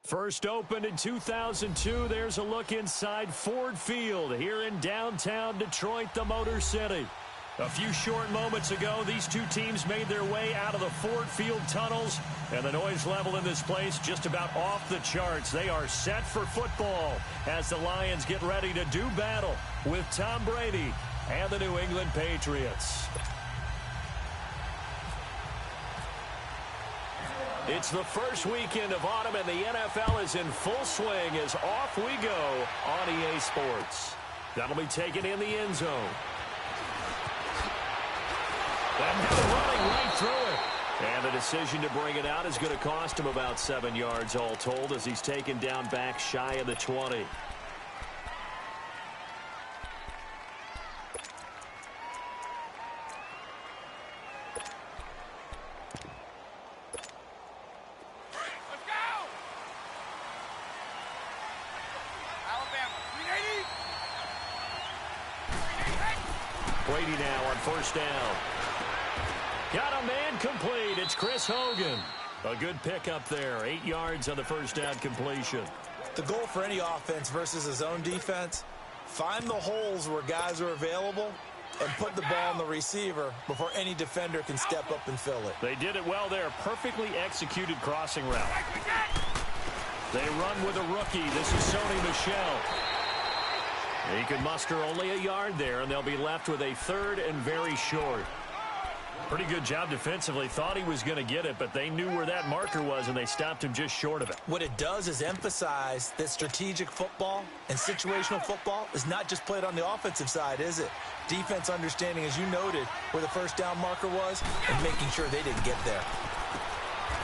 First opened in 2002, there's a look inside Ford Field here in downtown Detroit, the Motor City. A few short moments ago, these two teams made their way out of the Ford Field tunnels, and the noise level in this place just about off the charts. They are set for football as the Lions get ready to do battle with Tom Brady and the New England Patriots. It's the first weekend of autumn, and the NFL is in full swing as off we go on EA Sports. That'll be taken in the end zone. And now running right through it. And the decision to bring it out is going to cost him about 7 yards all told as he's taken down back shy of the 20. Brady now on first down. Got a man complete. It's Chris Hogan. A good pickup there. 8 yards on the first down completion. The goal for any offense versus a zone defense, find the holes where guys are available and put the ball on the receiver before any defender can step up and fill it. They did it well there. Perfectly executed crossing route. They run with a rookie. This is Sony Michel. He could muster only a yard there, and they'll be left with a third and very short. Pretty good job defensively. Thought he was going to get it, but they knew where that marker was, and they stopped him just short of it. What it does is emphasize that strategic football and situational football is not just played on the offensive side, is it? Defense understanding, as you noted, where the first down marker was and making sure they didn't get there.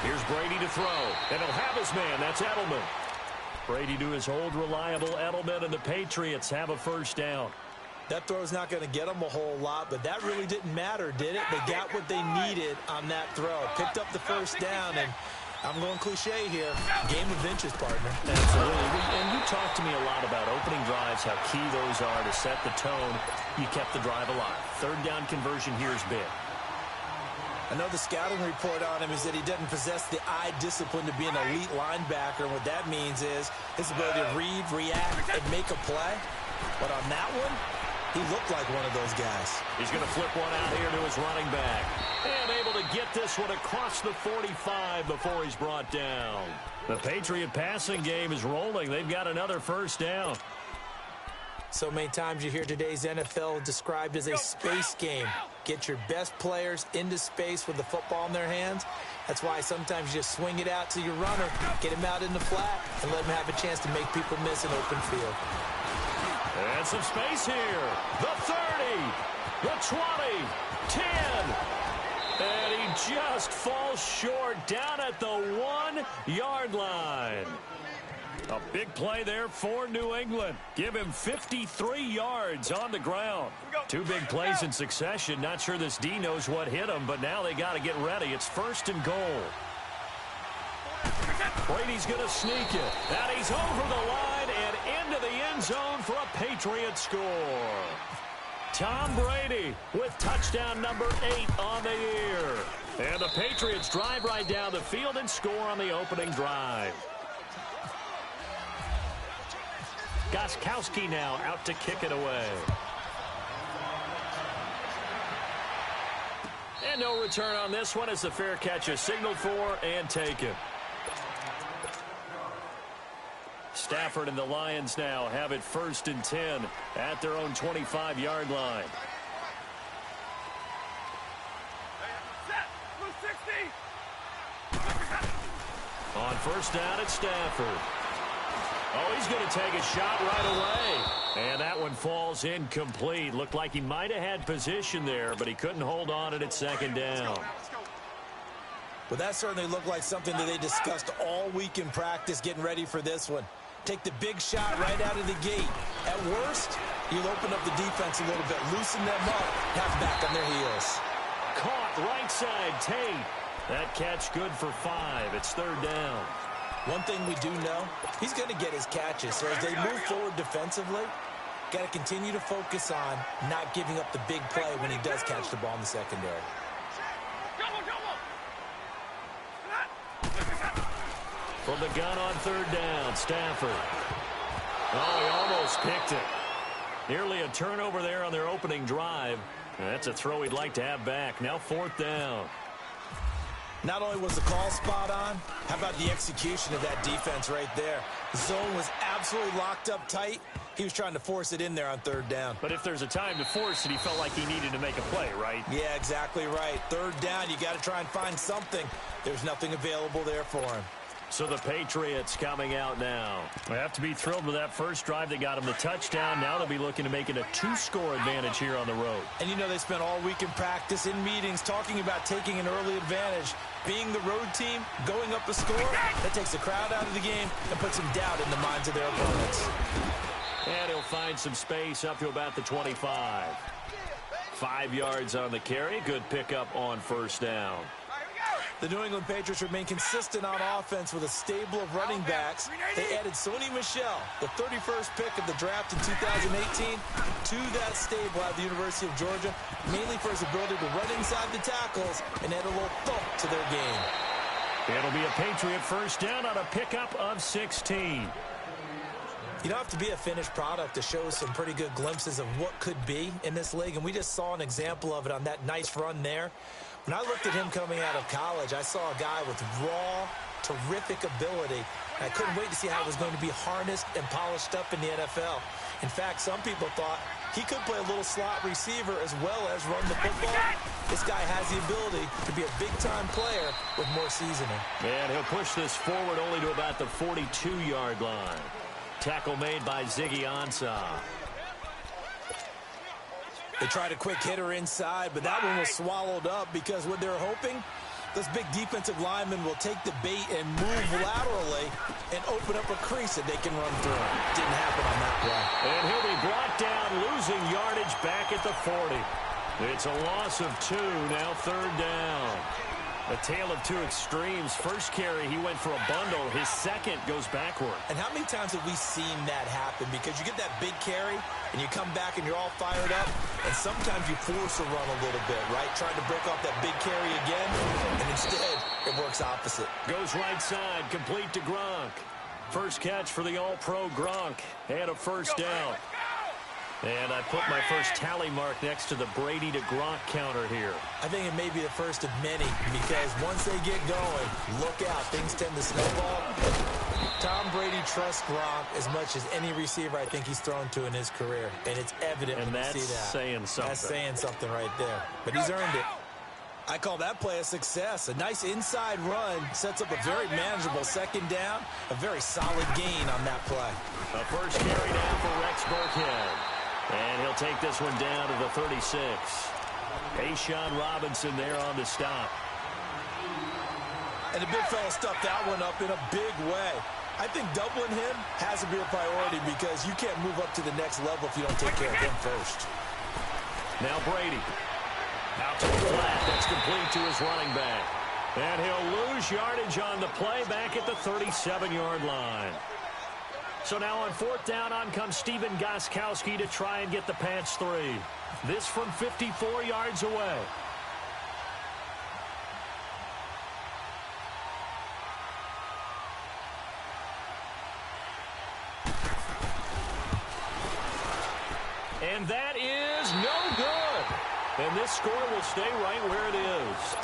Here's Brady to throw, and he'll have his man. That's Edelman. Brady to his old reliable Edelman, and the Patriots have a first down. That throw's not going to get them a whole lot, but that really didn't matter, did it? They got what they needed on that throw. Picked up the first down, and I'm going cliche here. Game of inches, partner. Absolutely. And you talked to me a lot about opening drives, how key those are to set the tone. You kept the drive alive. Third down conversion here is big. I know the scouting report on him is that he doesn't possess the eye discipline to be an elite linebacker. And what that means is his ability to read, react, and make a play. But on that one, he looked like one of those guys. He's going to flip one out here to his running back. And able to get this one across the 45 before he's brought down. The Patriot passing game is rolling. They've got another first down. So many times you hear today's NFL described as a space game. Get your best players into space with the football in their hands. That's why sometimes you just swing it out to your runner, get him out in the flat, and let him have a chance to make people miss an open field. And some space here. The 30, the 20, 10. And he just falls short down at the 1 yard line. A big play there for New England. Give him 53 yards on the ground. Two big plays in succession. Not sure this D knows what hit him, but now they got to get ready. It's first and goal. Brady's going to sneak it. And he's over the line and into the end zone for a Patriot score. Tom Brady with touchdown number 8 on the year. And the Patriots drive right down the field and score on the opening drive. Gostkowski now out to kick it away. And no return on this one as the fair catch is signaled for and taken. Stafford and the Lions now have it first and 10 at their own 25-yard line. On first down, it's Stafford. Oh, he's going to take a shot right away. And that one falls incomplete. Looked like he might have had position there, but he couldn't hold on at second down. Well, that certainly looked like something that they discussed all week in practice getting ready for this one. Take the big shot right out of the gate. At worst, you'll open up the defense a little bit, loosen them up, have back on their heels. Caught right side, Tate. That catch good for 5. It's third down. One thing we do know, he's going to get his catches. So as they move forward defensively, got to continue to focus on not giving up the big play when he does catch the ball in the secondary. From the gun on third down, Stafford. Oh, he almost picked it. Nearly a turnover there on their opening drive. That's a throw he'd like to have back. Now fourth down. Not only was the call spot on, how about the execution of that defense right there? The zone was absolutely locked up tight. He was trying to force it in there on third down. But if there's a time to force it, he felt like he needed to make a play, right? Yeah, exactly right. Third down, you got to try and find something. There's nothing available there for him. So the Patriots coming out now. They have to be thrilled with that first drive. They got him the touchdown. Now they'll be looking to make it a 2-score advantage here on the road. And you know they spent all week in practice, in meetings, talking about taking an early advantage. Being the road team, going up a score, that takes the crowd out of the game and puts some doubt in the minds of their opponents. And he'll find some space up to about the 25. 5 yards on the carry. Good pickup on first down. The New England Patriots remain consistent on offense with a stable of running backs. They added Sony Michel, the 31st pick of the draft in 2018, to that stable at the University of Georgia, mainly for his ability to run inside the tackles and add a little thump to their game. It'll be a Patriot first down on a pickup of 16. You don't have to be a finished product to show some pretty good glimpses of what could be in this league, and we just saw an example of it on that nice run there. When I looked at him coming out of college, I saw a guy with raw, terrific ability. And I couldn't wait to see how it was going to be harnessed and polished up in the NFL. In fact, some people thought he could play a little slot receiver as well as run the football. This guy has the ability to be a big-time player with more seasoning. And he'll push this forward only to about the 42-yard line. Tackle made by Ziggy Ansah. They tried a quick hitter inside, but that one was swallowed up because what they're hoping, this big defensive lineman will take the bait and move laterally and open up a crease that they can run through. Didn't happen on that play. And he'll be brought down, losing yardage back at the 40. It's a loss of 2, now third down. A tale of two extremes. First carry, he went for a bundle. His second goes backward. And how many times have we seen that happen? Because you get that big carry, and you come back and you're all fired up, and sometimes you force a run a little bit, right? Trying to break off that big carry again, and instead, it works opposite. Goes right side, complete to Gronk. First catch for the All-Pro Gronk. And a first down. And I put my first tally mark next to the Brady to Gronk counter here. I think it may be the first of many, because once they get going, look out, things tend to snowball. Tom Brady trusts Gronk as much as any receiver I think he's thrown to in his career, and it's evident when you see that. Saying something. That's saying something right there, but he's earned it. I call that play a success. A nice inside run sets up a very manageable second down, a very solid gain on that play. A first carry down for Rex Burkhead. And he'll take this one down to the 36. A'Shawn Robinson there on the stop. And the big fella stuffed that one up in a big way. I think doubling him has to be a priority because you can't move up to the next level if you don't take care of him first. Now Brady. Out to the flat. That's complete to his running back. And he'll lose yardage on the play back at the 37-yard line. So now on fourth down, on comes Stephen Gostkowski to try and get the Pats 3. This from 54 yards away. And that is no good. And this score will stay right where it is.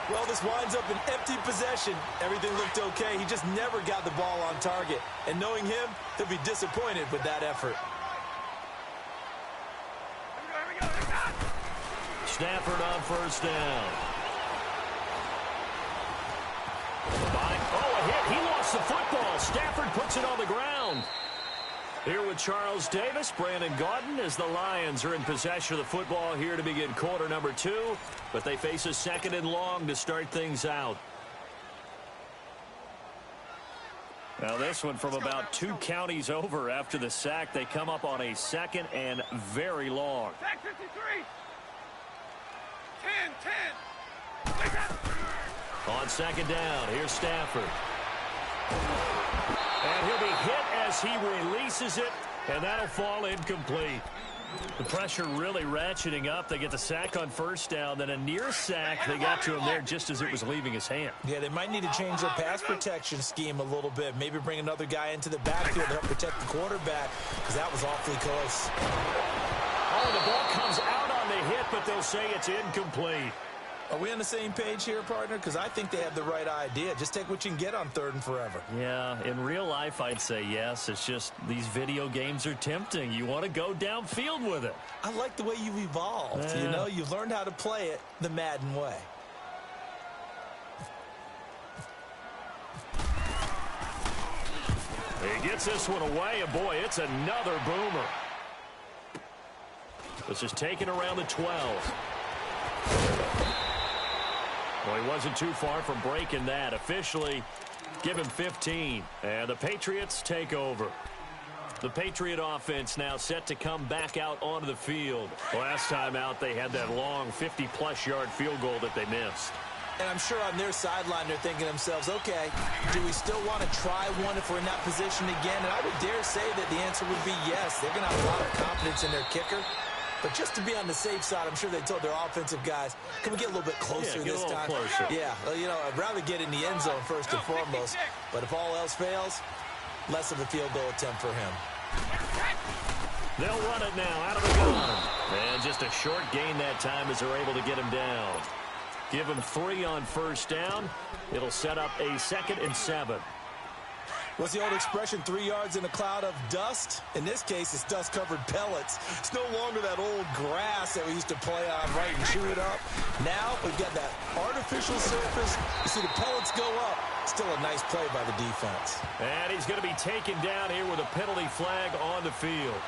Well, this winds up an empty possession. Everything looked okay. He just never got the ball on target. And knowing him, he'll be disappointed with that effort. Stafford on first down. Oh, a hit. He lost the football. Stafford puts it on the ground. Here with Charles Davis, Brandon Gaudin, as the Lions are in possession of the football here to begin quarter number 2. But they face a second and long to start things out. Now this one from about 2 counties over after the sack. They come up on a second and very long. Sack 53. 10. On second down, here's Stafford. And he'll be hit as he releases it, and that'll fall incomplete. The pressure really ratcheting up. They get the sack on first down, then a near sack. They got to him there just as it was leaving his hand. Yeah, they might need to change their pass protection scheme a little bit. Maybe bring another guy into the backfield to help protect the quarterback, because that was awfully close. Oh, the ball comes out on the hit, but they'll say it's incomplete. Are we on the same page here, partner? Because I think they have the right idea. Just take what you can get on 3rd and forever. Yeah, in real life, I'd say yes. It's just these video games are tempting. You want to go downfield with it. I like the way you've evolved. Yeah. You know, you've learned how to play it the Madden way. He gets this one away, and boy, it's another boomer. This is taken around the 12. Well, he wasn't too far from breaking that. Officially, give him 15. And the Patriots take over. The Patriot offense now set to come back out onto the field. Last time out, they had that long 50-plus yard field goal that they missed. And I'm sure on their sideline, they're thinking to themselves, okay, do we still want to try one if we're in that position again? And I would dare say that the answer would be yes. They're going to have a lot of confidence in their kicker. But just to be on the safe side, I'm sure they told their offensive guys, can we get a little bit closer this time? Closer. Yeah, well, you know, I'd rather get in the end zone first and foremost. But if all else fails, less of a field goal attempt for him. They'll run it now out of the gun. And just a short gain that time as they're able to get him down. Give him 3 on first down. It'll set up a 2nd and 7. What's the old expression, 3 yards in a cloud of dust? In this case, it's dust-covered pellets. It's no longer that old grass that we used to play on, right, and chew it up. Now we've got that artificial surface. You see the pellets go up. Still a nice play by the defense. And he's going to be taken down here with a penalty flag on the field.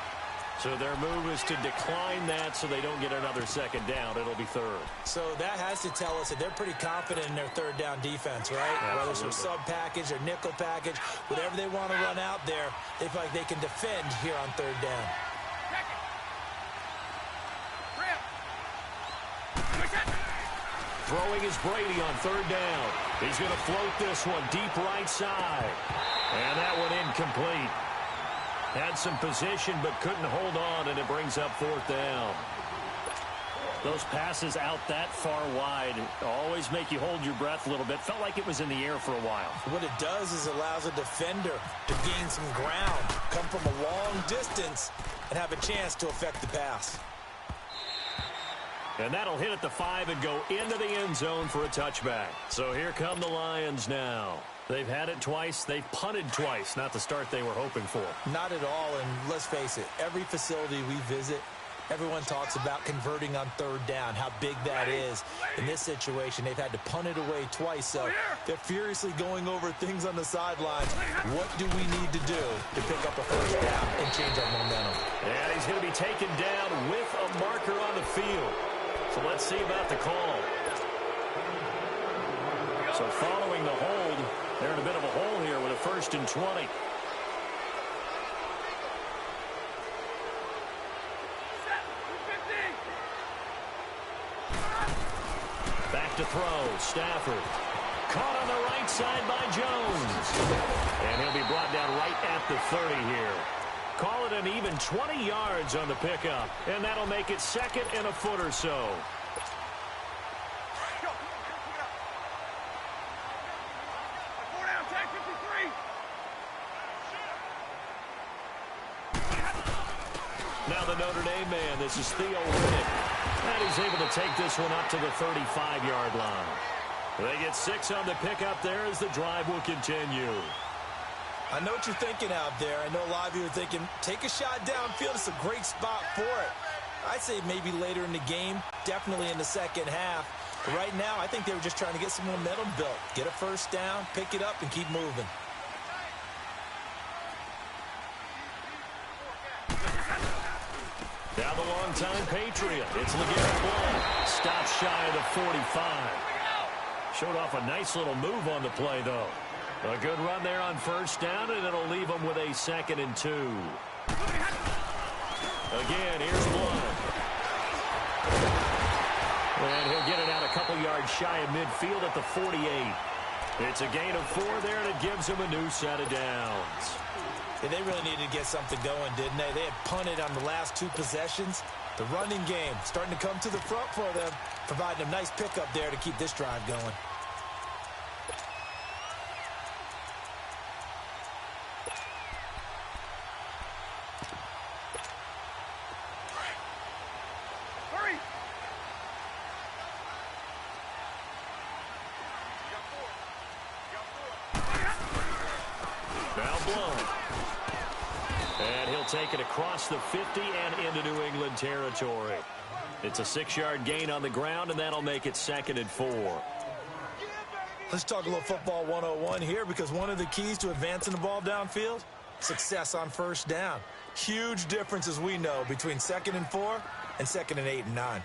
So their move is to decline that so they don't get another 2nd down. It'll be 3rd. So that has to tell us that they're pretty confident in their 3rd down defense, right? Absolutely. Whether it's from sub-package or nickel package, whatever they want to run out there, they feel like they can defend here on 3rd down. Throwing is Brady on 3rd down. He's going to float this one deep right side. And that one incomplete. Had some position but couldn't hold on, and it brings up 4th down. Those passes out that far wide always make you hold your breath a little bit. Felt like it was in the air for a while. What it does is allows a defender to gain some ground, come from a long distance, and have a chance to affect the pass. And that'll hit at the 5 and go into the end zone for a touchback. So here come the Lions now. They've had it twice. They've punted twice. Not the start they were hoping for. Not at all, and let's face it, every facility we visit, everyone talks about converting on 3rd down, how big that is. In this situation, they've had to punt it away twice, so they're furiously going over things on the sidelines. What do we need to do to pick up a 1st down and change our momentum? And he's going to be taken down with a marker on the field. So let's see about the call. So following the hold, they're in a bit of a hole here with a 1st and 20. Back to throw, Stafford. Caught on the right side by Jones. And he'll be brought down right at the 30 here. Call it an even 20 yards on the pickup. And that'll make it 2nd and a foot or so. Now the Notre Dame man, this is Theo Riddick. And he's able to take this one up to the 35-yard line. They get 6 on the pickup there as the drive will continue. I know what you're thinking out there. I know a lot of you are thinking, take a shot downfield. It's a great spot for it. I'd say maybe later in the game, definitely in the 2nd half. But right now, I think they were just trying to get some momentum built. Get a 1st down, pick it up, and keep moving. Now the longtime Patriot. It's LeGarrette Blount. Stops shy of the 45. Showed off a nice little move on the play, though. A good run there on 1st down, and it'll leave him with a 2nd and 2. Again, here's Blount. And he'll get it out a couple yards shy of midfield at the 48. It's a gain of 4 there, and it gives him a new set of downs. Yeah, they really needed to get something going, didn't they? They had punted on the last 2 possessions. The running game starting to come to the front for them, providing a nice pickup there to keep this drive going. Take it across the 50 and into New England territory. It's a 6-yard gain on the ground, and that'll make it 2nd and 4. Let's talk a little football 101 here, because one of the keys to advancing the ball downfield, success on first down. Huge difference, as we know, between 2nd and 4 and 2nd and 8 and 9.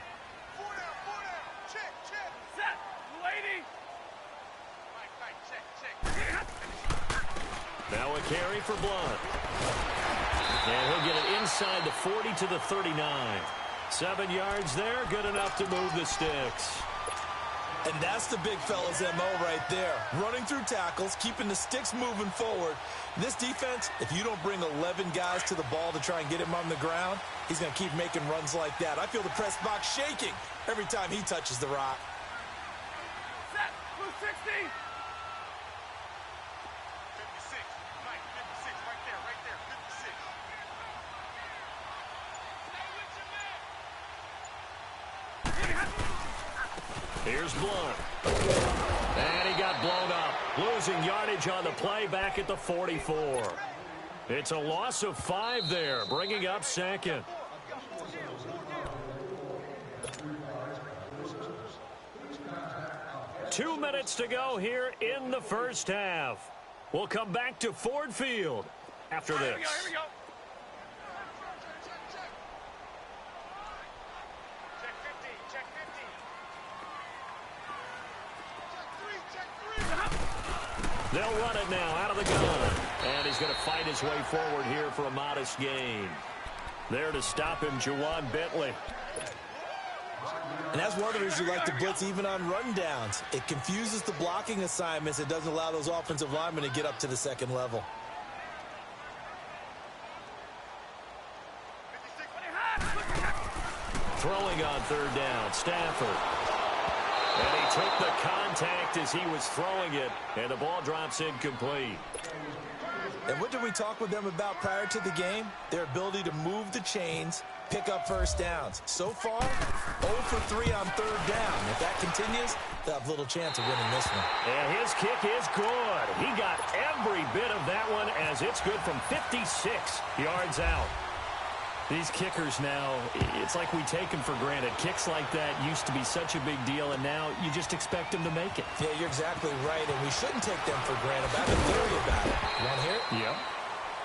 Now a carry for Blunt. And he'll get it inside the 40 to the 39. 7 yards there, good enough to move the sticks. And that's the big fella's MO right there. Running through tackles, keeping the sticks moving forward. This defense, if you don't bring 11 guys to the ball to try and get him on the ground, he's going to keep making runs like that. I feel the press box shaking every time he touches the rock. Set, 260. Here's Blunt. And he got blown up. Losing yardage on the play back at the 44. It's a loss of 5 there, bringing up 2nd. Two minutes to go here in the first half. We'll come back to Ford Field after this. Here we go. They'll run it now out of the gun. And he's going to fight his way forward here for a modest gain. There to stop him, Juwan Bentley. And that's one of the reasons you like to blitz even on run downs. It confuses the blocking assignments. It doesn't allow those offensive linemen to get up to the 2nd level. Throwing on 3rd down, Stafford. And he took the contact as he was throwing it, and the ball drops incomplete. And what did we talk with them about prior to the game? Their ability to move the chains, pick up first downs. So far, 0 for 3 on 3rd down. If that continues, they'll have little chance of winning this one. And his kick is good. He got every bit of that one, as it's good from 56 yards out. These kickers now, it's like we take them for granted. Kicks like that used to be such a big deal, and now you just expect them to make it. Yeah, you're exactly right, and we shouldn't take them for granted. But I have a theory about it. You want to hear it? Yeah.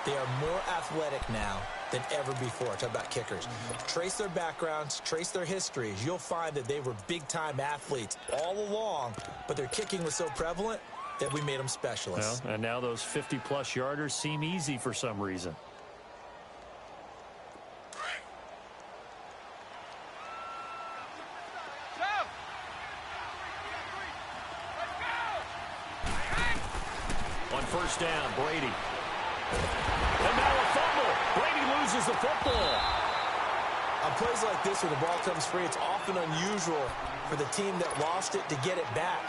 They are more athletic now than ever before. Talk about kickers. Trace their backgrounds, trace their histories. You'll find that they were big-time athletes all along, but their kicking was so prevalent that we made them specialists. Well, and now those 50-plus yarders seem easy for some reason. First down, Brady. And now a fumble. Brady loses the football. On plays like this, when the ball comes free, it's often unusual for the team that lost it to get it back.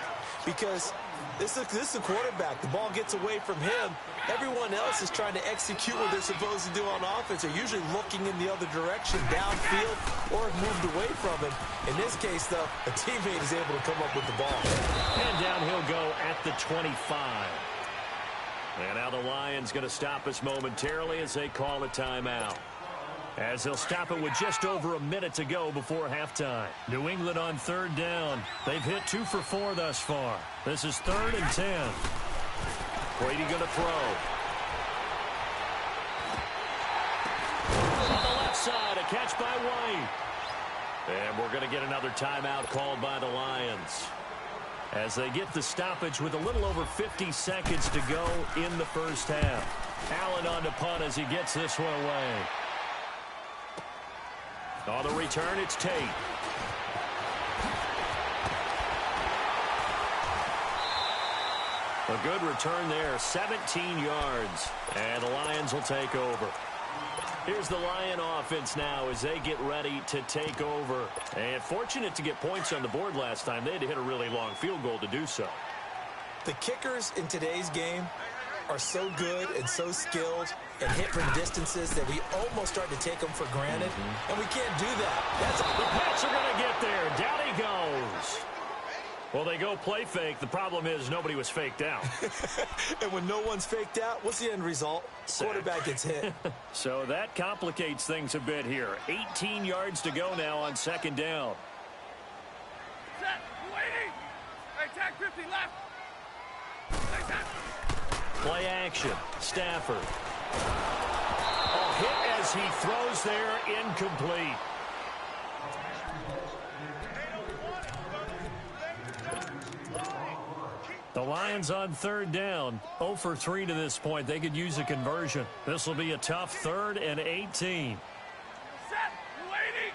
Because this is a quarterback. The ball gets away from him. Everyone else is trying to execute what they're supposed to do on offense. They're usually looking in the other direction, downfield, or moved away from him. In this case, though, a teammate is able to come up with the ball. And down he'll go at the 25. And now the Lions going to stop us momentarily as they call a timeout. As they'll stop it with just over a minute to go before halftime. New England on 3rd down. They've hit 2 for 4 thus far. This is 3rd and 10. Brady going to throw. On the left side, a catch by White. And we're going to get another timeout called by the Lions, as they get the stoppage with a little over 50 seconds to go in the first half. Allen on the punt as he gets this one away. On the return, it's Tate. A good return there, 17 yards. And the Lions will take over. Here's the Lion offense now as they get ready to take over. And fortunate to get points on the board last time. They had to hit a really long field goal to do so. The kickers in today's game are so good and so skilled and hit from distances that we almost start to take them for granted. And we can't do that. The Pats are going to get there. Down he goes. Well, they go play fake. The problem is nobody was faked out. And when no one's faked out, what's the end result? Quarterback gets hit. So that complicates things a bit here. 18 yards to go now on second down. Set. Waiting. Hey, tag 50 left. Stay set. Play action. Stafford. A hit as he throws there, incomplete. The Lions on third down. 0 for 3 to this point. They could use a conversion. This will be a tough 3rd and 18. Set. Waiting.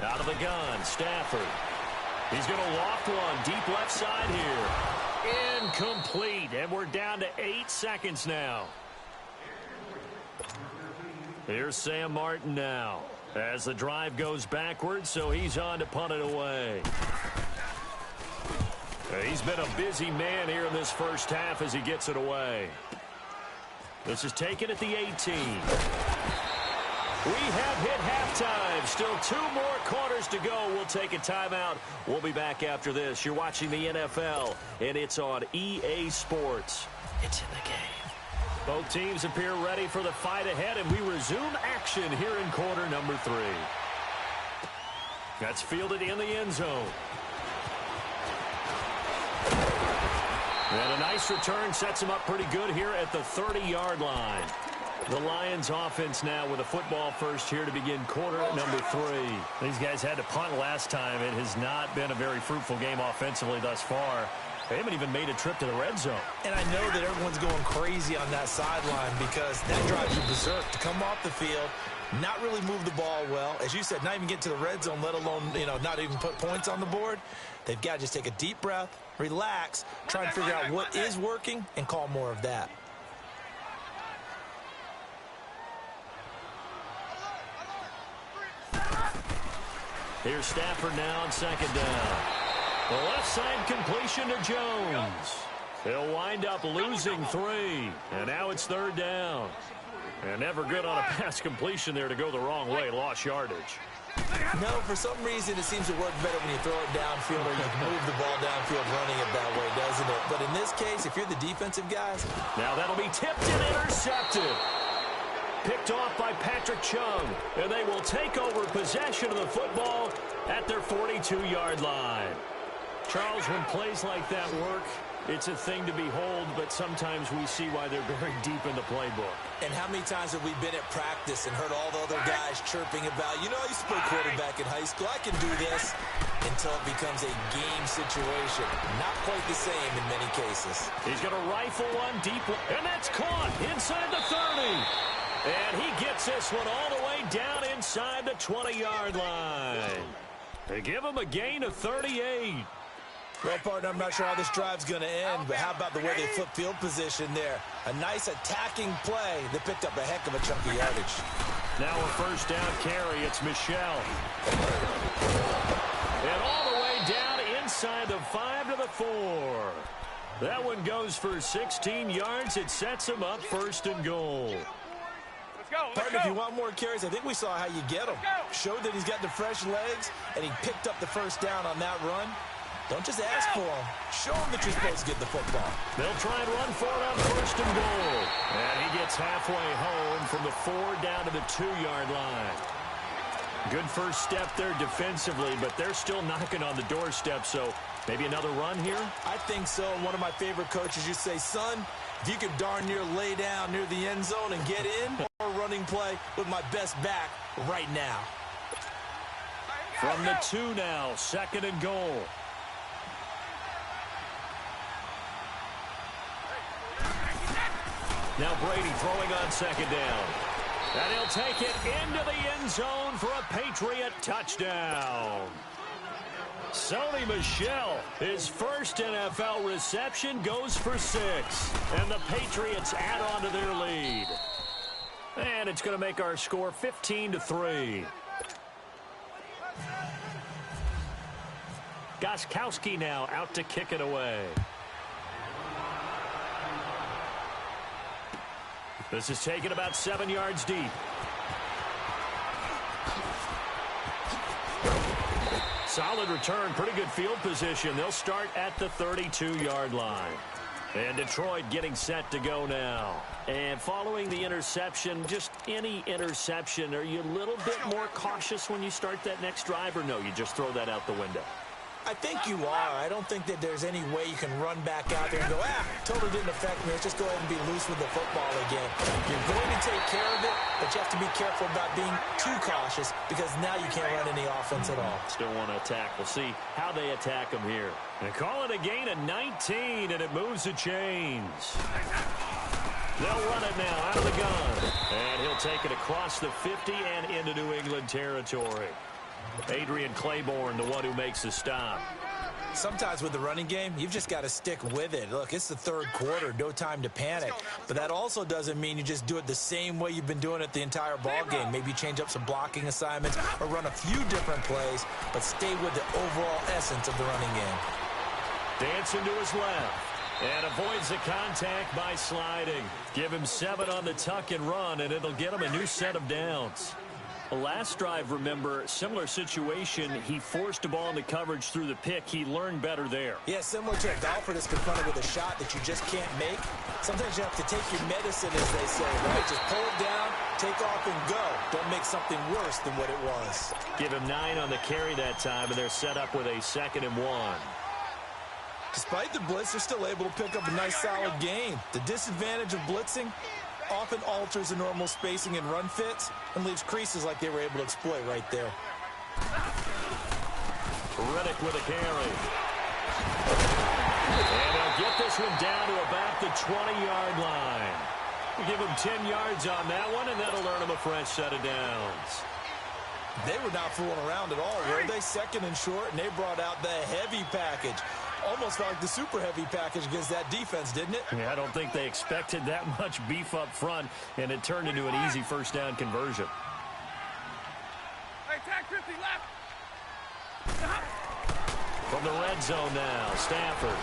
Out of the gun, Stafford. He's going to loft one deep left side here. Incomplete, and we're down to 8 seconds now. Here's Sam Martin now as the drive goes backwards, so he's on to punt it away. He's been a busy man here in this first half as he gets it away. This is taken at the 18. We have hit halftime. Still 2 more quarters to go. We'll take a timeout. We'll be back after this. You're watching the NFL, and it's on EA Sports. It's in the game. Both teams appear ready for the fight ahead, and we resume action here in quarter number 3. That's fielded in the end zone. And a nice return sets him up pretty good here at the 30-yard line. The Lions offense now with a football first here to begin quarter number 3. These guys had to punt last time. It has not been a very fruitful game offensively thus far. They haven't even made a trip to the red zone. And I know that everyone's going crazy on that sideline because that drives you berserk to come off the field, not really move the ball well. As you said, not even get to the red zone, let alone, not even put points on the board. They've got to just take a deep breath, relax, try and figure out what is working, and call more of that. Here's Stafford now on second down. The left side completion to Jones. He'll wind up losing 3. And now it's third down. And never good on a pass completion there to go the wrong way. Lost yardage. No, for some reason it seems to work better when you throw it downfield or you move the ball downfield running it that way, doesn't it? But in this case, if you're the defensive guys. Now that'll be tipped and intercepted. Picked off by Patrick Chung. And they will take over possession of the football at their 42-yard line. Charles, when plays like that work, it's a thing to behold, but sometimes we see why they're very deep in the playbook. And how many times have we been at practice and heard all the other guys chirping about, I used to play quarterback in high school, I can do this, until it becomes a game situation. Not quite the same in many cases. He's going to rifle one deep, and that's caught inside the 30. And he gets this one all the way down inside the 20-yard line. They give him a gain of 38. Well, partner, I'm not sure how this drive's going to end, but how about the way they flip field position there? A nice attacking play that picked up a heck of a chunk of yardage. Now a first down carry. It's Michelle. And all the way down inside the 5 to the 4. That one goes for 16 yards. It sets him up first and goal. Partner, if you want more carries, I think we saw how you get them. Showed that he's got the fresh legs, and he picked up the first down on that run. Don't just ask for him. Show him that you're supposed to get the football. They'll try and run for it on first and goal. And he gets halfway home from the 4 down to the 2-yard line. Good first step there defensively, but they're still knocking on the doorstep, so maybe another run here? I think so. One of my favorite coaches used to say, son, if you could darn near lay down near the end zone and get in, or running play with my best back right now. From the 2 now, second and goal. Now Brady throwing on second down. And he'll take it into the end zone for a Patriot touchdown. Sony Michel, his first NFL reception, goes for 6. And the Patriots add on to their lead. And it's going to make our score 15-3. Gostkowski now out to kick it away. This is taken about 7 yards deep. Solid return, pretty good field position. They'll start at the 32-yard line. And Detroit getting set to go now. And following the interception, just any interception, are you a little bit more cautious when you start that next drive, or no, you just throw that out the window? I think you are. I don't think that there's any way you can run back out there and go, totally didn't affect me. Let's just go ahead and be loose with the football again. You're going to take care of it, but you have to be careful about being too cautious because now you can't run any offense at all. Still want to attack. We'll see how they attack them here. And call it a gain of 19, and it moves the chains. They'll run it now out of the gun. And he'll take it across the 50 and into New England territory. Adrian Claiborne, the one who makes the stop. Sometimes with the running game, you've just got to stick with it. Look, it's the third quarter, no time to panic. But that also doesn't mean you just do it the same way you've been doing it the entire ball game. Maybe change up some blocking assignments or run a few different plays, but stay with the overall essence of the running game. Dancing to his left. And avoids the contact by sliding. Give him 7 on the tuck and run, and it'll get him a new set of downs. Last drive, remember, similar situation. He forced a ball into coverage through the pick. He learned better there. Yeah, similar to a golfer that's confronted with a shot that you just can't make. Sometimes you have to take your medicine, as they say, right? Just pull it down, take off, and go. Don't make something worse than what it was. Give him 9 on the carry that time, and they're set up with a 2nd and 1. Despite the blitz, they're still able to pick up a nice, solid gain. The disadvantage of blitzing often alters the normal spacing and run fits and leaves creases like they were able to exploit right there. Riddick with a carry. And they'll get this one down to about the 20-yard line. We'll give him 10 yards on that one, and that'll earn him a fresh set of downs. They were not fooling around at all, were they? 2nd and short, and they brought out the heavy package. Almost felt like the super heavy package against that defense, didn't it? Yeah, I don't think they expected that much beef up front, and it turned into an easy first down conversion. Hey, tag 50 left. From the red zone now, Stafford.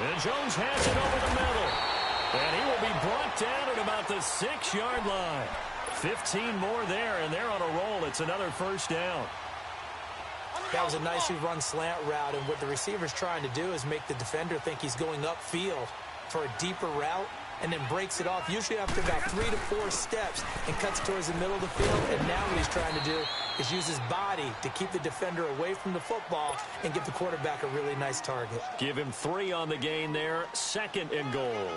And Jones has it over the middle. And he will be brought down at about the 6-yard line. 15 more there, and they're on a roll. It's another first down. That was a nicely run slant route, and what the receiver's trying to do is make the defender think he's going upfield for a deeper route and then breaks it off, usually after about 3 to 4 steps, and cuts towards the middle of the field. And now what he's trying to do is use his body to keep the defender away from the football and give the quarterback a really nice target. Give him 3 on the gain there, 2nd and goal.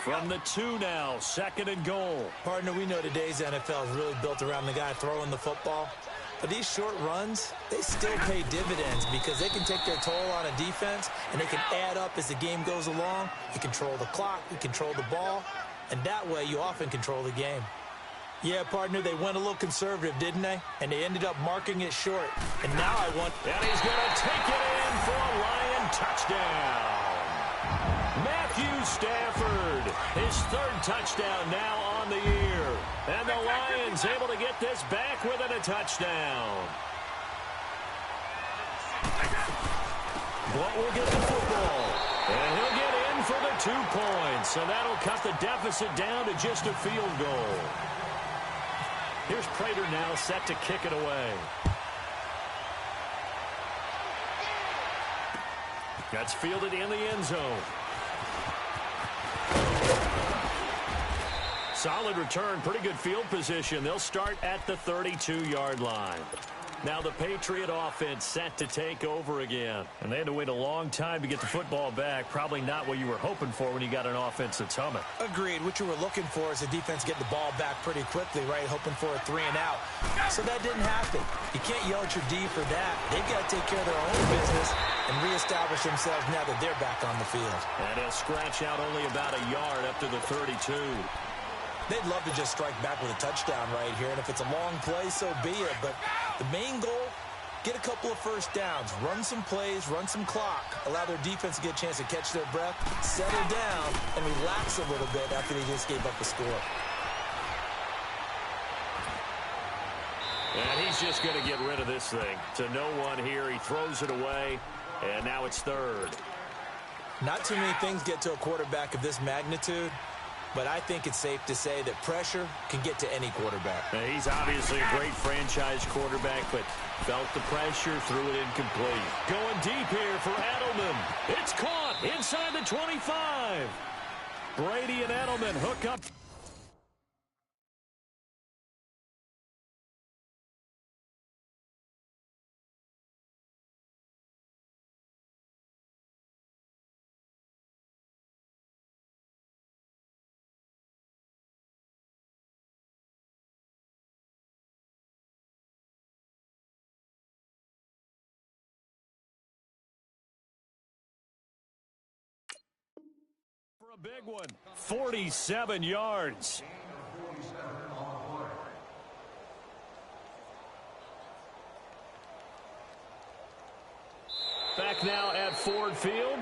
From the 2 now, 2nd and goal. Partner, we know today's NFL is really built around the guy throwing the football. But these short runs, they still pay dividends because they can take their toll on a defense, and they can add up as the game goes along. You control the clock, you control the ball, and that way you often control the game. Yeah, partner, they went a little conservative, didn't they? And they ended up marking it short. And now I want... And he's going to take it in for a Lion touchdown. Matthew Stafford, his 3rd touchdown now on the year. And the Lions able to get this back within a touchdown. But will get the football. And he'll get in for the 2 points. And that'll cut the deficit down to just a field goal. Here's Prater now set to kick it away. That's fielded in the end zone. Solid return, pretty good field position. They'll start at the 32-yard line. Now the Patriot offense set to take over again. And they had to wait a long time to get the football back. Probably not what you were hoping for when you got an offense that's humming. Agreed. What you were looking for is the defense getting the ball back pretty quickly, right? Hoping for a 3 and out. So that didn't happen. You can't yell at your D for that. They've got to take care of their own business and reestablish themselves now that they're back on the field. And he'll scratch out only about a yard up to the 32. They'd love to just strike back with a touchdown right here, and if it's a long play, so be it. But the main goal Get a couple of first downs, run some plays, run some clock, allow their defense to get a chance to catch their breath, settle down, and relax a little bit after they just gave up a score. And he's just going to get rid of this thing. To no one here. He throws it away, and now it's third. Not too many things get to a quarterback of this magnitude, but I think it's safe to say that pressure can get to any quarterback. Now, he's obviously a great franchise quarterback, but felt the pressure, threw it incomplete. Going deep here for Edelman. It's caught inside the 25. Brady and Edelman hook up. A big one, 47 yards. Back now at Ford Field.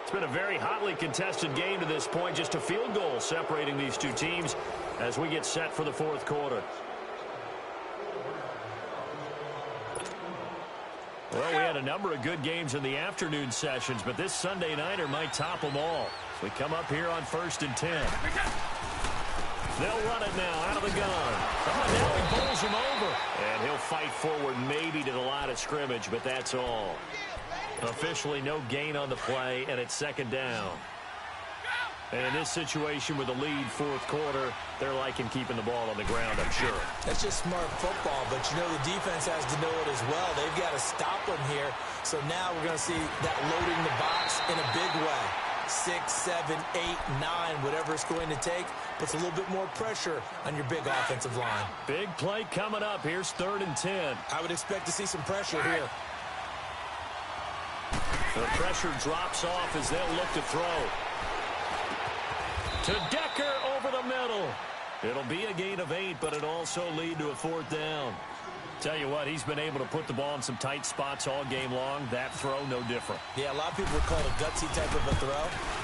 It's been a very hotly contested game to this point. Just a field goal separating these two teams as we get set for the fourth quarter. Well, we had a number of good games in the afternoon sessions, but this Sunday nighter might top them all. So we come up here on 1st and 10. They'll run it now out of the gun. Oh, now he bowls him over. And he'll fight forward maybe to the line of scrimmage, but that's all. Officially no gain on the play, and it's second down. And in this situation with a lead fourth quarter, they're liking keeping the ball on the ground, I'm sure. That's just smart football, but you know the defense has to know it as well. They've got to stop them here. So now we're going to see that loading the box in a big way. 6, 7, 8, 9, whatever it's going to take, puts a little bit more pressure on your big offensive line. Big play coming up. Here's 3rd and 10. I would expect to see some pressure here. The pressure drops off as they'll look to throw. To Decker over the middle. It'll be a gain of 8, but it'll also lead to a 4th down. Tell you what, he's been able to put the ball in some tight spots all game long. That throw, no different. Yeah, a lot of people would call it a gutsy type of a throw.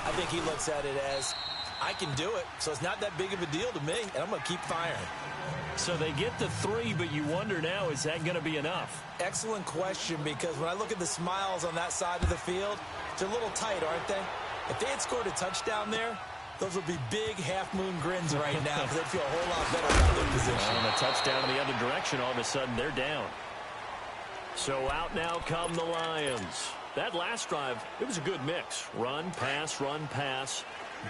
I think he looks at it as, I can do it, so it's not that big of a deal to me, and I'm going to keep firing. So they get the 3, but you wonder now, is that going to be enough? Excellent question, because when I look at the smiles on that side of the field, they're a little tight, aren't they? If they had scored a touchdown there, those would be big half-moon grins right now because they'd feel a whole lot better about their position. And a touchdown in the other direction, all of a sudden they're down. So out now come the Lions. That last drive, it was a good mix. Run, pass,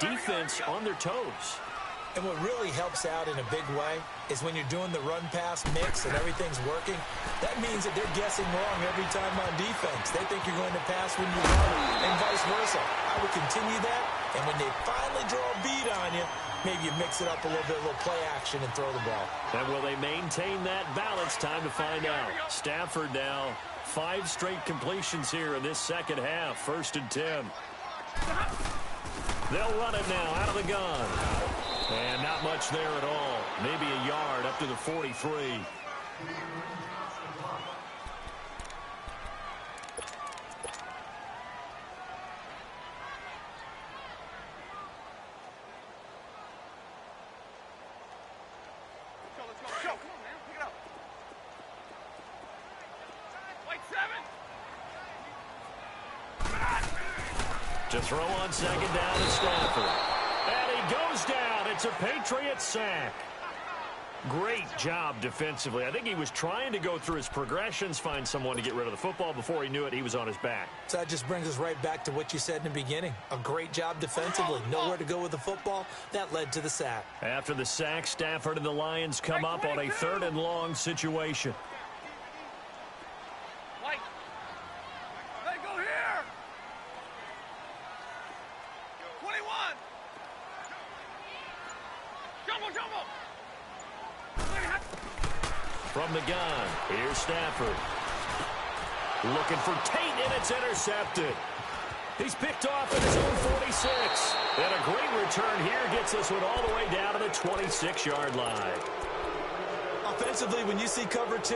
defense on their toes. And what really helps out in a big way is when you're doing the run-pass mix and everything's working, that means that they're guessing wrong every time on defense. They think you're going to pass when you run and vice versa. I would continue that, and when they finally draw a bead on you, maybe you mix it up a little bit, a little play action, and throw the ball. And will they maintain that balance? Time to find out. Stafford now, 5 straight completions here in this second half. 1st and 10. They'll run it now out of the gun. And not much there at all. Maybe a yard up to the 43. Let's go. Come on, man. Pick it up. Like 7. To throw on second down to Stafford. And he goes down. It's a Patriot sack. Great job defensively. I think he was trying to go through his progressions, find someone to get rid of the football. Before he knew it, he was on his back. So that just brings us right back to what you said in the beginning. A great job defensively. Nowhere to go with the football. That led to the sack. After the sack, Stafford and the Lions come up on a 3rd and long situation. Like. Hey, go here. 21. Jumbo. From the gun, here's Stafford. Looking for Tate, and it's intercepted. He's picked off at his own 46. And a great return here gets this one all the way down to the 26-yard line. Offensively, when you see cover 2,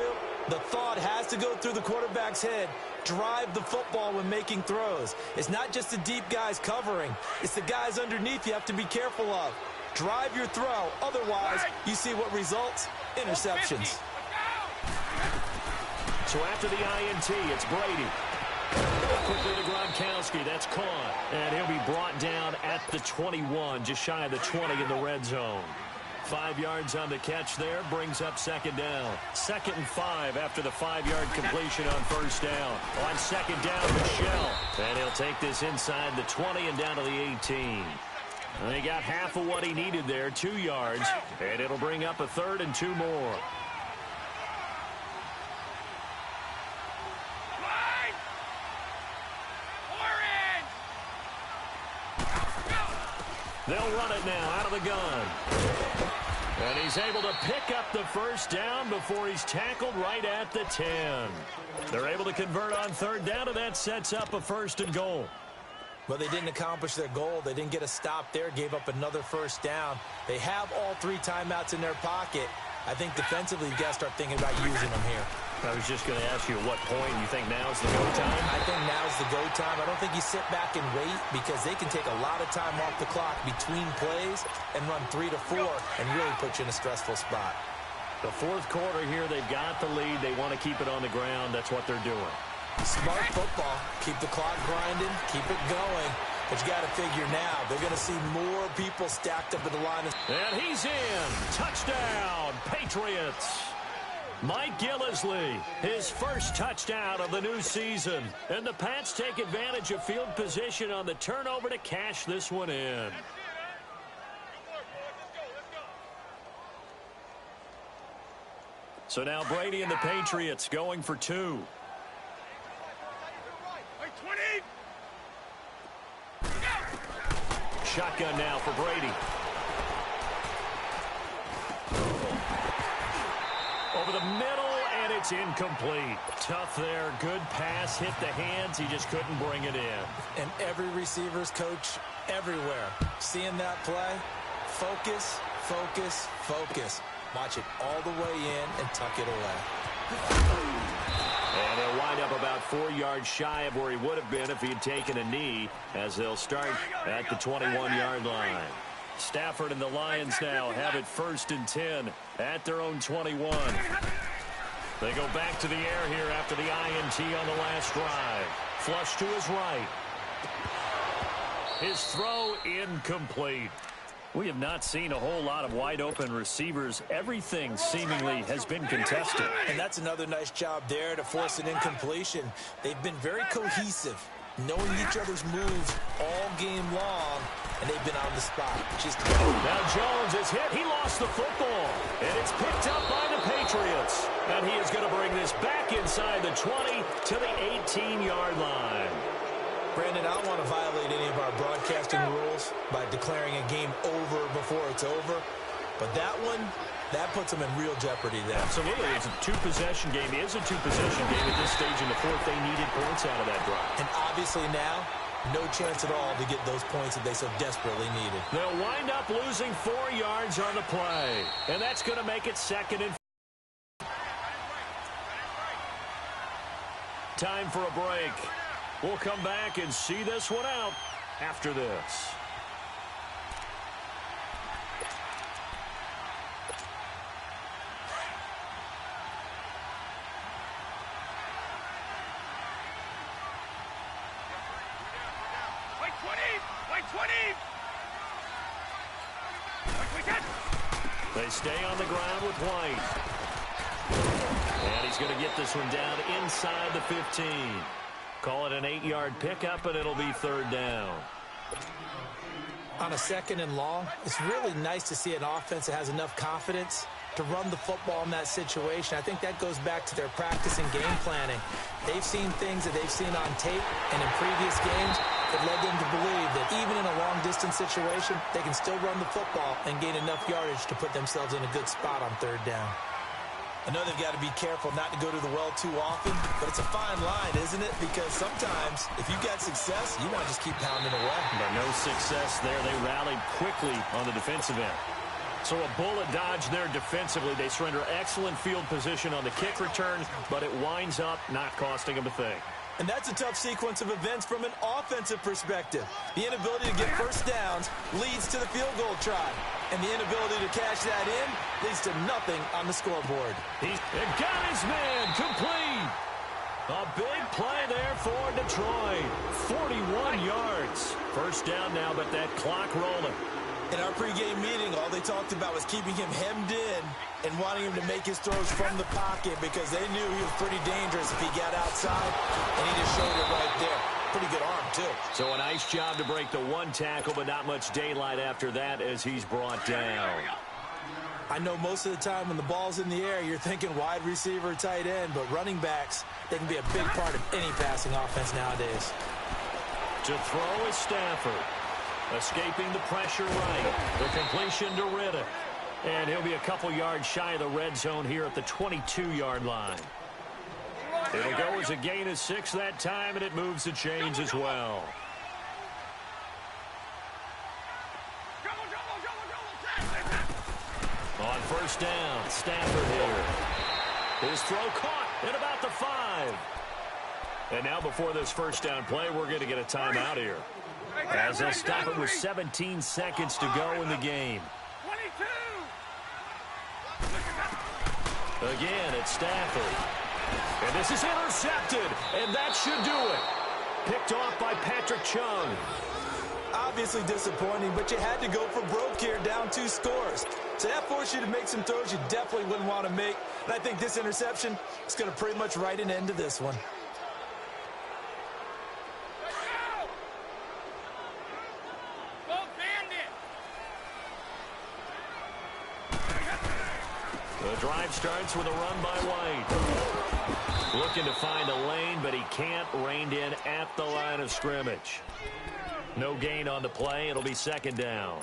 The thought has to go through the quarterback's head. Drive the football when making throws. It's not just the deep guys covering. It's the guys underneath you have to be careful of. Drive your throw. Otherwise, you see what results? Interceptions. So after the INT, it's Brady. Quickly to Gronkowski. That's caught. And he'll be brought down at the 21, just shy of the 20 in the red zone. 5 yards on the catch there, brings up second down. 2nd and 5 after the 5-yard completion on first down. On second down, Michelle. And he'll take this inside the 20 and down to the 18. And he got half of what he needed there, 2 yards. And it'll bring up a 3rd and 2 more. They'll run it now out of the gun. And he's able to pick up the first down before he's tackled right at the 10. They're able to convert on 3rd down, and that sets up a 1st and goal. Well, they didn't accomplish their goal. They didn't get a stop there, gave up another first down. They have all 3 timeouts in their pocket. I think defensively, you've got to start thinking about using them here. I was just going to ask you at what point you think now's the go time? I think now's the go time. I don't think you sit back and wait because they can take a lot of time off the clock between plays and run 3 to 4 and really put you in a stressful spot. The 4th quarter here, they've got the lead. They want to keep it on the ground. That's what they're doing. Smart football. Keep the clock grinding. Keep it going. But you got to figure now, they're going to see more people stacked up at the line. And he's in. Touchdown, Patriots. Mike Gillislee, his first touchdown of the new season. And the Pats take advantage of field position on the turnover to cash this one in. So now Brady and the Patriots going for 2. Shotgun now for Brady. Over the middle, and it's incomplete. Tough there. Good pass. Hit the hands. He just couldn't bring it in. And every receiver's coach everywhere. Seeing that play, focus, focus, focus. Watch it all the way in and tuck it away. And he'll wind up about 4 yards shy of where he would have been if he had taken a knee, as they'll start at the 21-yard line. Stafford and the Lions now have it 1st and 10 at their own 21. They go back to the air here after the INT on the last drive. Flush to his right. His throw incomplete. We have not seen a whole lot of wide-open receivers. Everything seemingly has been contested. And that's another nice job there to force an incompletion. They've been very cohesive, knowing each other's moves all game long, and they've been on the spot. Now Jones is hit. He lost the football, and it's picked up by the Patriots. And he is going to bring this back inside the 20 to the 18-yard line. Brandon, I don't want to violate any of our broadcasting rules by declaring a game over before it's over. But that one, that puts them in real jeopardy there. Absolutely. It's a 2-possession game. It is a 2-possession game at this stage in the 4th. They needed points out of that drive. And obviously now, no chance at all to get those points that they so desperately needed. They'll wind up losing 4 yards on the play. And that's going to make it 2nd and 4. Time for a break. We'll come back and see this one out after this. They stay on the ground with White. And he's going to get this one down inside the 15. Call it an 8-yard pickup, and it'll be 3rd down. On a 2nd and long, it's really nice to see an offense that has enough confidence to run the football in that situation. I think that goes back to their practice and game planning. They've seen things that they've seen on tape and in previous games that led them to believe that even in a long-distance situation, they can still run the football and gain enough yardage to put themselves in a good spot on 3rd down. I know they've got to be careful not to go to the well too often, but it's a fine line, isn't it? Because sometimes, if you've got success, you want to just keep pounding away. But no success there. They rallied quickly on the defensive end. So a bullet dodge there defensively. They surrender excellent field position on the kick return, but it winds up not costing them a thing. And that's a tough sequence of events from an offensive perspective. The inability to get first downs leads to the field goal try. And the inability to cash that in leads to nothing on the scoreboard. He's got his man complete. A big play there for Detroit. 41 yards. First down now, but that clock rolling. In our pregame meeting, all they talked about was keeping him hemmed in and wanting him to make his throws from the pocket because they knew he was pretty dangerous if he got outside, and he just showed it right there. Pretty good arm, too. So a nice job to break the one tackle, but not much daylight after that as he's brought down. I know most of the time when the ball's in the air, you're thinking wide receiver, tight end, but running backs, they can be a big part of any passing offense nowadays. To throw is Stafford. Escaping the pressure right. The completion to Riddick. And he'll be a couple yards shy of the red zone here at the 22-yard line. It'll go as a gain of 6 that time, and it moves the chains as well. On first down, Stafford here. His throw caught at about the 5. And now before this first down play, we're going to get a timeout here. As they'll stop it with 17 seconds to go in the game. 22. Again, it's Stafford. And this is intercepted, and that should do it. Picked off by Patrick Chung. Obviously disappointing, but you had to go for broke here, down 2 scores. So that forced you to make some throws you definitely wouldn't want to make. And I think this interception is going to pretty much write an end to this one. The drive starts with a run by White. Looking to find a lane, but he can't. Reined in at the line of scrimmage. No gain on the play. It'll be second down.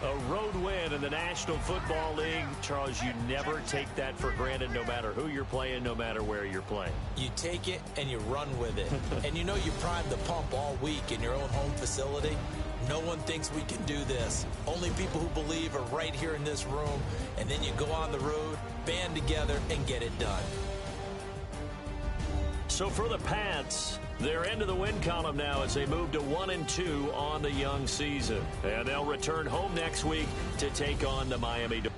A road win in the National Football League. Charles, you never take that for granted no matter who you're playing, no matter where you're playing. You take it and you run with it. And you know you primed the pump all week in your own home facility. No one thinks we can do this. Only people who believe are right here in this room. And then you go on the road, band together, and get it done. So for the Pats, they're into the win column now as they move to 1-2 on the young season. And they'll return home next week to take on the Miami Dolphins.